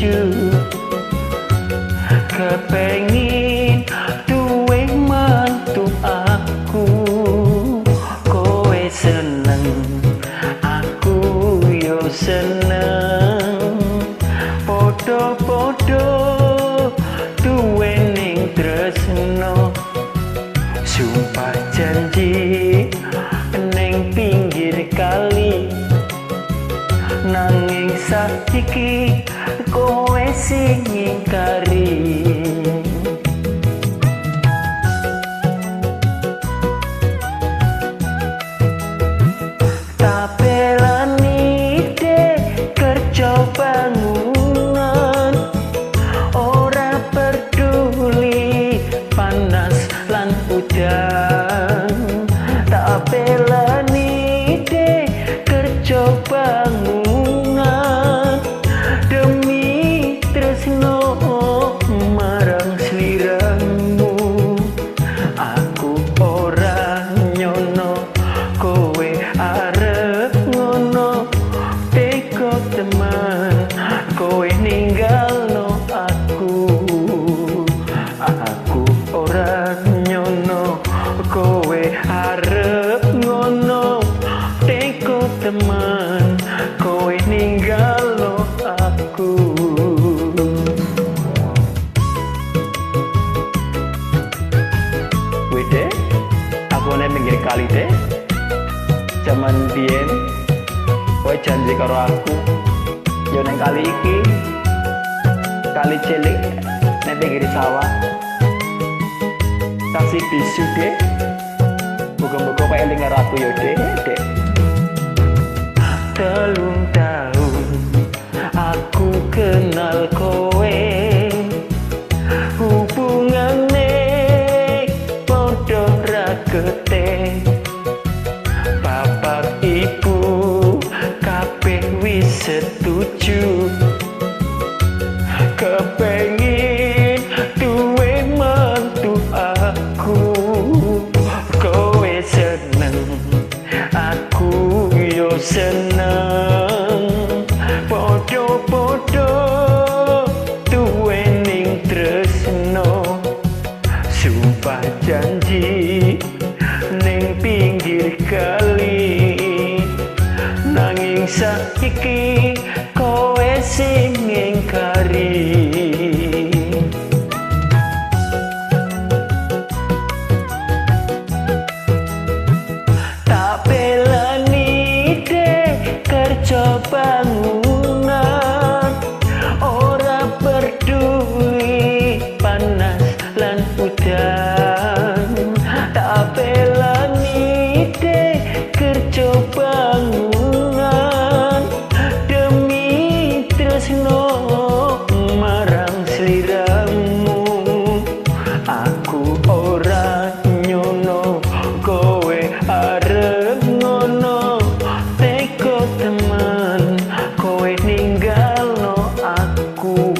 setuju kepengin duwe mantu aku kowe seneng aku yo seneng podo-podo duwe ning tresno sumpah janji ning pinggir kali nanging saiki kowe sing ngingkari tapelani dek kerja bangunan ora peduli panas lan udan tapelani dek kerja bangunan demi tresno marang sliramu aku ora nyono kowe arep ngono teko teman kowe ninggalno aku ora nyono kowe arep ngono teko teman kowe ninggalno aku wede aku nek pinggir kali deh jaman biyen kowe janji karo aku yo nang kali iki kali cilik nek pinggir sawah kasih bisu deh buka-buka pae eling karo aku yo dek 3 tahun aku kenal kowe hubungane padha rakete bapak ibu kabeh wis setuju kepengin duwe mantu aku kowe seneng aku yo seneng podo-podo duwe ning tresno sumpah janji ning pinggir kali nanging saiki kowe sing ngingkari kerja bangunan ora peduli panas lan udan tak belani dek kerja bangunan demi tresno marang sliramu aku ora nyono kowe arep ngono teman kowe ninggalno aku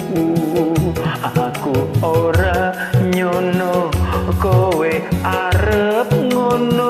ora nyono kowe arep ngono